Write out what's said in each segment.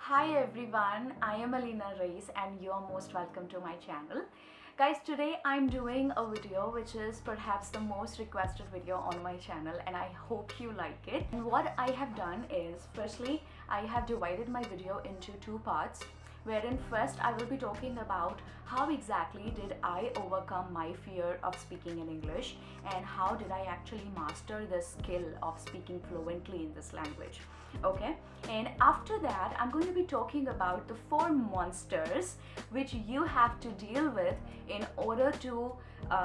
Hi everyone, I am Aleena Rais and you are most welcome to my channel. Guys, today I'm doing a video which is perhaps the most requested video on my channel and I hope you like it. And what I have done is, firstly, I have divided my video into two parts, wherein first I will be talking about how exactly did I overcome my fear of speaking in English and how did I actually master the skill of speaking fluently in this language. Okay, and after that I'm going to be talking about the four monsters which you have to deal with in order to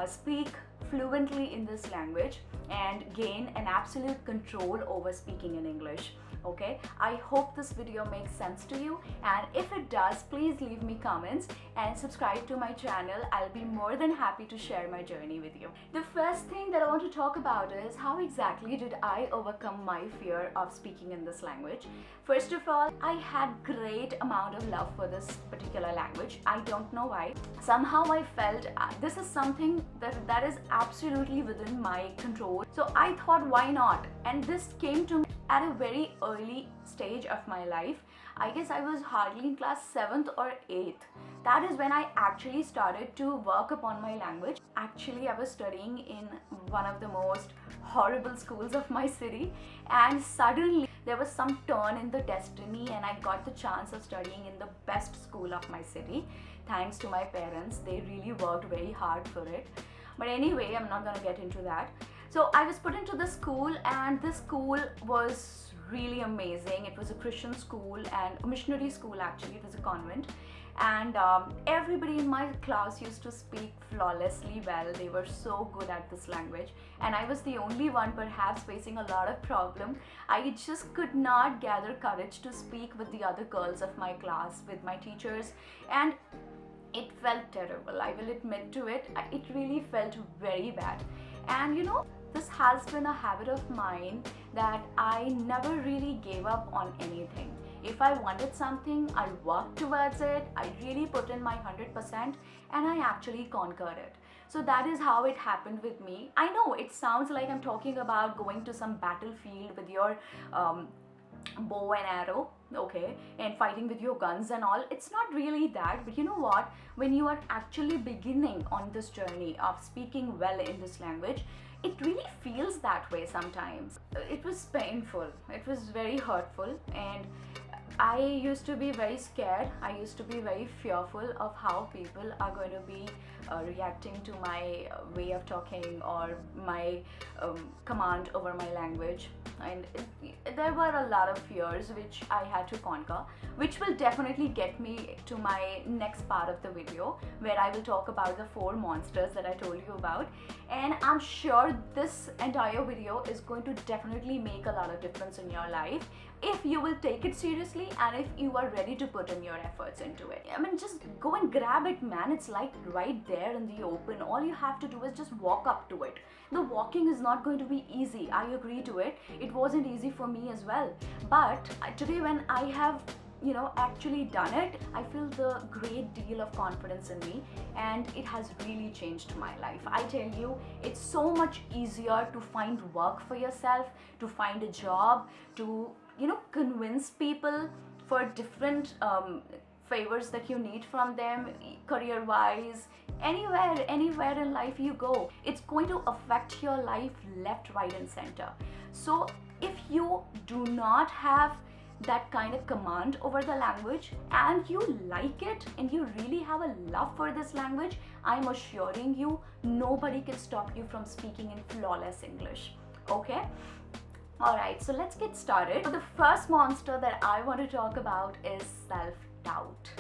speak fluently in this language and gain an absolute control over speaking in English. Okay, I hope this video makes sense to you, and if it does, please leave me comments and subscribe to my channel. I'll be more than happy to share my journey with you. The first thing that I want to talk about is how exactly did I overcome my fear of speaking in this language. First of all, I had great amount of love for this particular language. I don't know why. Somehow I felt this is something that is absolutely within my control. So I thought, why not? And this came to me at a very early stage of my life. I guess I was hardly in class 7th or 8th. That is when I actually started to work upon my language. Actually, I was studying in one of the most horrible schools of my city, and suddenly there was some turn in the destiny and I got the chance of studying in the best school of my city. Thanks to my parents, they really worked very hard for it. But anyway, I'm not gonna get into that. So I was put into the school, and this school was really amazing. It was a Christian school and a missionary school actually. It was a convent, and everybody in my class used to speak flawlessly well. They were so good at this language, and I was the only one perhaps facing a lot of problem. I just could not gather courage to speak with the other girls of my class, with my teachers, and it felt terrible. I will admit to it. It really felt very bad. And you know, this has been a habit of mine that I never really gave up on anything. If I wanted something, I worked towards it. I really put in my 100% and I actually conquered it. So that is how it happened with me. I know it sounds like I'm talking about going to some battlefield with your bow and arrow, okay, and fighting with your guns and all. It's not really that, but you know what, when you are actually beginning on this journey of speaking well in this language, it really feels that way sometimes. It was painful, it was very hurtful, and I used to be very scared. I used to be very fearful of how people are going to be reacting to my way of talking or my command over my language. And there were a lot of fears which I had to conquer, which will definitely get me to my next part of the video, where I will talk about the four monsters that I told you about. And I'm sure this entire video is going to definitely make a lot of difference in your life if you will take it seriously and if you are ready to put in your efforts into it. I mean, just go and grab it, man. It's like right there in the open. All you have to do is just walk up to it. The walking is not going to be easy. I agree to it. It wasn't easy for me as well. But today when I have actually done it, I feel the great deal of confidence in me, and it has really changed my life. I tell you, it's so much easier to find work for yourself, to find a job, to convince people for different favors that you need from them, career wise, anywhere in life you go. It's going to affect your life left, right and center. So if you do not have that kind of command over the language and you like it and you really have a love for this language, I'm assuring you, nobody can stop you from speaking in flawless English. Okay? Alright, so let's get started. So the first monster that I want to talk about is self-doubt.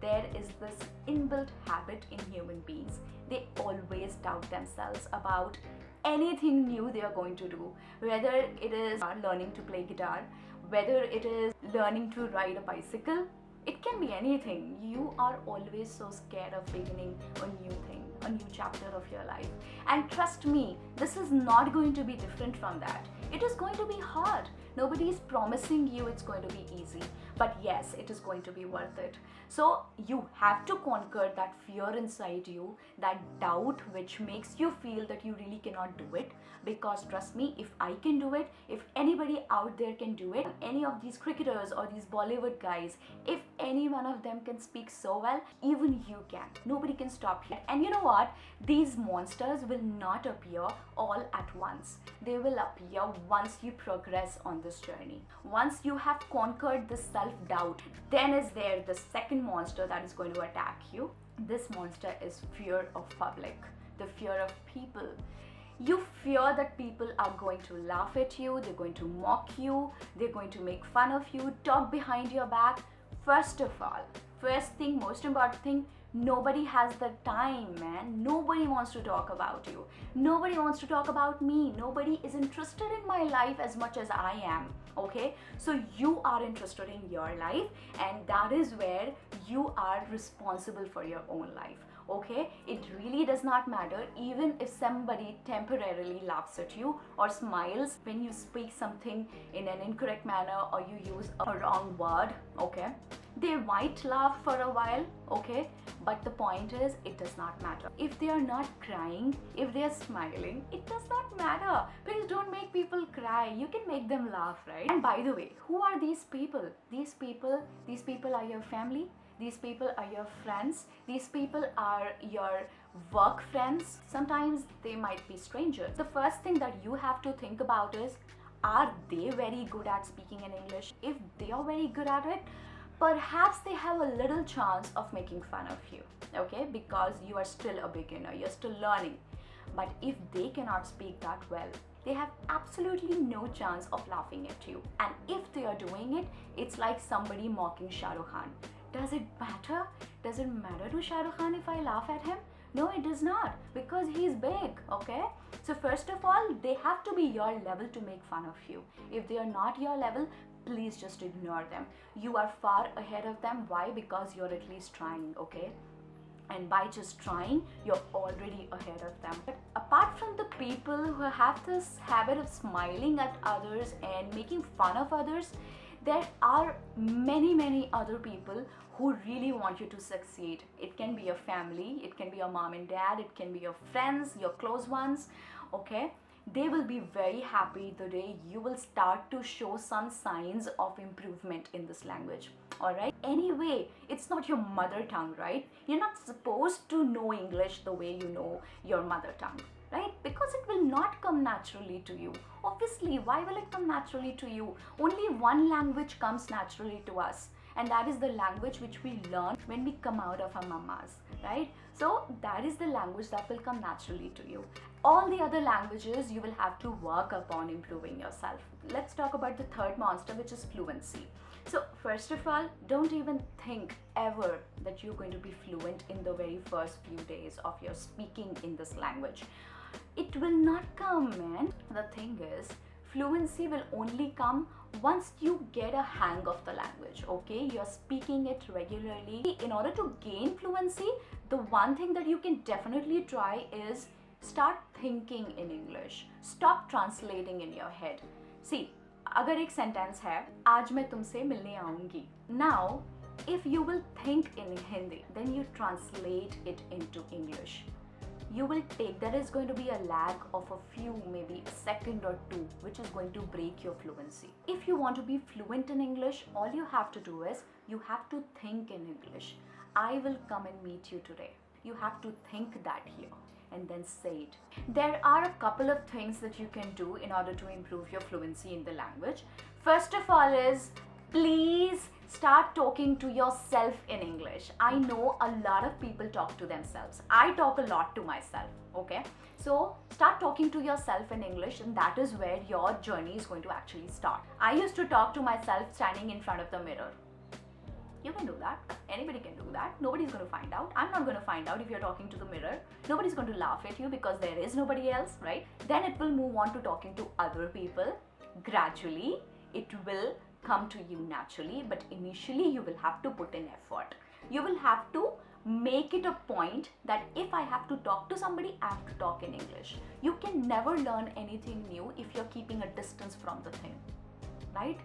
There is this inbuilt habit in human beings. They always doubt themselves about anything new they are going to do, whether it is learning to play guitar, whether it is learning to ride a bicycle. It can be anything. You are always so scared of beginning a new thing, a new chapter of your life. And trust me, this is not going to be different from that. It is going to be hard. Nobody is promising you it's going to be easy. But yes, yes, it is going to be worth it. So you have to conquer that fear inside you, that doubt which makes you feel that you really cannot do it. Because trust me, if I can do it, if anybody out there can do it, any of these cricketers or these Bollywood guys, if any one of them can speak so well, even you can. Nobody can stop you. And you know what? These monsters will not appear all at once. They will appear once you progress on this journey. Once you have conquered the self-doubt, then is there the second monster that is going to attack you. This monster is fear of public, the fear of people. You fear that people are going to laugh at you, they're going to mock you, they're going to make fun of you, talk behind your back. First of all, first thing, most important thing, nobody has the time, man. Nobody wants to talk about you. Nobody wants to talk about me. Nobody is interested in my life as much as I am. Okay, so you are interested in your life, and that is where you are responsible for your own life. Okay, it really does not matter even if somebody temporarily laughs at you or smiles when you speak something in an incorrect manner or you use a wrong word. Okay, they might laugh for a while, okay, but the point is, it does not matter. If they are not crying, if they are smiling, it does not matter. Please don't make people cry. You can make them laugh, right? And by the way, who are these people? These people are your family. These people are your friends. These people are your work friends. Sometimes they might be strangers. The first thing that you have to think about is, are they very good at speaking in English? If they are very good at it, perhaps they have a little chance of making fun of you, okay? Because you are still a beginner, you're still learning. But if they cannot speak that well, they have absolutely no chance of laughing at you. And if they are doing it, it's like somebody mocking Shah Rukh Khan. Does it matter? Does it matter to Shah Rukh Khan if I laugh at him? No, it does not, because he's big, okay? So first of all, they have to be your level to make fun of you. If they are not your level, please just ignore them. You are far ahead of them. Why? Because you're at least trying, okay? And by just trying, you're already ahead of them. But apart from the people who have this habit of smiling at others and making fun of others, there are many other people who really want you to succeed. It can be your family, it can be your mom and dad, it can be your friends, your close ones, okay? They will be very happy the day you will start to show some signs of improvement in this language. Alright? Anyway, it's not your mother tongue, right? You're not supposed to know English the way you know your mother tongue, right? Because it will not come naturally to you. Obviously, why will it come naturally to you? Only one language comes naturally to us, and that is the language which we learn when we come out of our mamas, right? So that is the language that will come naturally to you. All the other languages you will have to work upon improving yourself. Let's talk about the third monster, which is fluency. So first of all, don't even think ever that you're going to be fluent in the very first few days of your speaking in this language. It will not come, man. The thing is, fluency will only come once you get a hang of the language, okay? You're speaking it regularly. In order to gain fluency, the one thing that you can definitely try is start thinking in English. Stop translating in your head. See, अगर एक sentence है, आज मैं तुमसे मिलने आऊंगी. Now, if you will think in Hindi, then you translate it into English. You will take, there is going to be a lag of a few, maybe a second or two, which is going to break your fluency. If you want to be fluent in English, all you have to do is, you have to think in English. I will come and meet you today. You have to think that here and then say it. There are a couple of things that you can do in order to improve your fluency in the language. First of all is, please start talking to yourself in English. I know a lot of people talk to themselves. I talk a lot to myself, okay? So start talking to yourself in English, and that is where your journey is going to actually start. I used to talk to myself standing in front of the mirror. You can do that. Anybody can do that. Nobody's going to find out. I'm not going to find out if you're talking to the mirror. Nobody's going to laugh at you because there is nobody else, right? Then it will move on to talking to other people. Gradually, it will come to you naturally, but initially you will have to put in effort. You will have to make it a point that if I have to talk to somebody, I have to talk in English. You can never learn anything new if you're keeping a distance from the thing, right?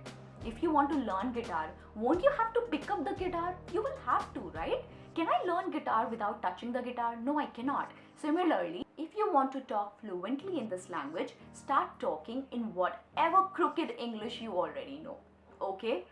If you want to learn guitar, won't you have to pick up the guitar? You will have to, right? Can I learn guitar without touching the guitar? No, I cannot. Similarly, if you want to talk fluently in this language, start talking in whatever crooked English you already know. Okay?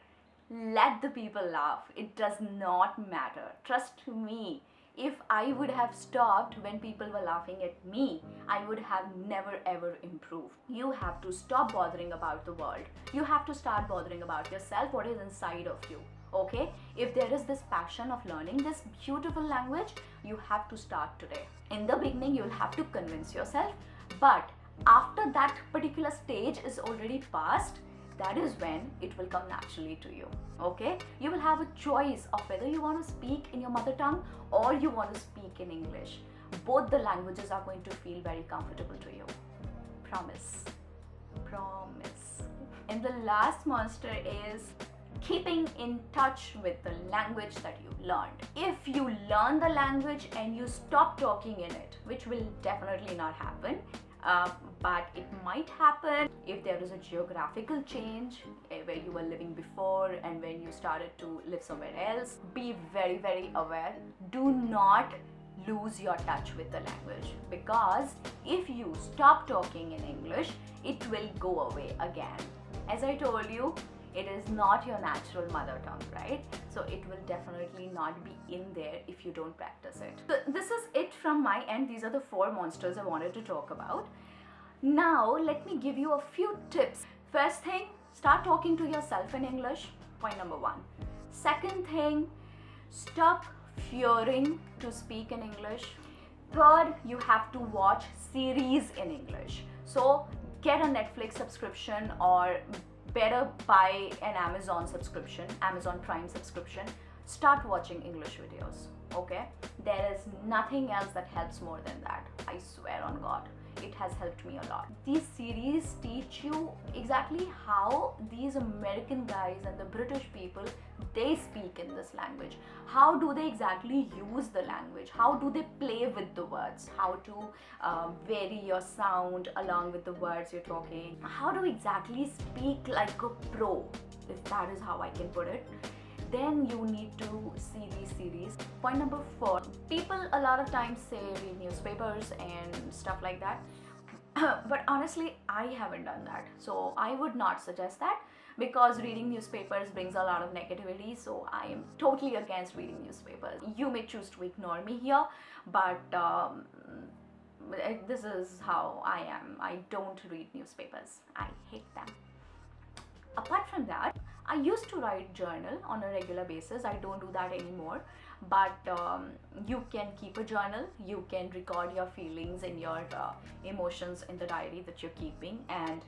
Let the people laugh. It does not matter. Trust me. If I would have stopped when people were laughing at me, I would have never ever improved. You have to stop bothering about the world. You have to start bothering about yourself, what is inside of you. Okay? If there is this passion of learning this beautiful language, you have to start today. In the beginning, you'll have to convince yourself, but after that particular stage is already passed, that is when it will come naturally to you. Okay? You will have a choice of whether you want to speak in your mother tongue or you want to speak in English. Both the languages are going to feel very comfortable to you. Promise. Promise. And the last monster is keeping in touch with the language that you learned. If you learn the language and you stop talking in it, which will definitely not happen, but it might happen if there is a geographical change where you were living before and when you started to live somewhere else. Be very, very aware. Do not lose your touch with the language, because if you stop talking in English, it will go away again. As I told you, it is not your natural mother tongue, right? So it will definitely not be in there if you don't practice it. So this is it from my end. These are the 4 monsters I wanted to talk about. Now let me give you a few tips. First thing, start talking to yourself in English. Point number 1. Second thing, stop fearing to speak in English. Third, you have to watch series in English. So get a Netflix subscription, or better buy an Amazon subscription, Amazon Prime subscription. Start watching English videos. Okay? There is nothing else that helps more than that. I swear on God. It has helped me a lot. These series teach you exactly how these American guys and the British people, they speak in this language. How do they exactly use the language? How do they play with the words? How to vary your sound along with the words you're talking? How to exactly speak like a pro, if that is how I can put it. Then you need to see these series. Point number 4, people a lot of times say read newspapers and stuff like that. But honestly, I haven't done that. So I would not suggest that, because reading newspapers brings a lot of negativity. So I am totally against reading newspapers. You may choose to ignore me here, but this is how I am. I don't read newspapers. I hate them. Apart from that, I used to write journal on a regular basis. I don't do that anymore, but you can keep a journal. You can record your feelings and your emotions in the diary that you're keeping. And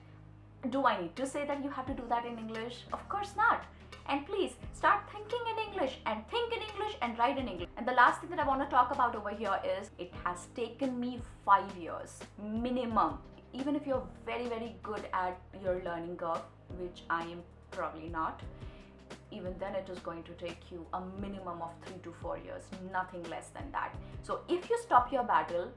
do I need to say that you have to do that in English? Of course not. And please start thinking in English and think in English and write in English. And the last thing that I want to talk about over here is, it has taken me 5 years minimum. Even if you're very, very good at your learning curve, which I am probably not, even then it is going to take you a minimum of 3 to 4 years, nothing less than that. So if you stop your battle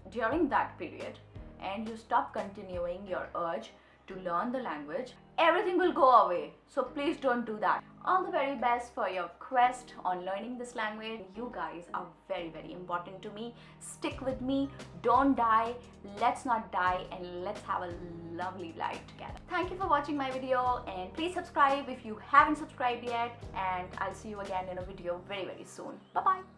during that period and you stop continuing your urge to learn the language, everything will go away. So please don't do that. All the very best for your quest on learning this language. You guys are very, very important to me. Stick with me. Don't die. Let's not die, and let's have a lovely life together. Thank you for watching my video, and please subscribe if you haven't subscribed yet, and I'll see you again in a video very, very soon. Bye-bye.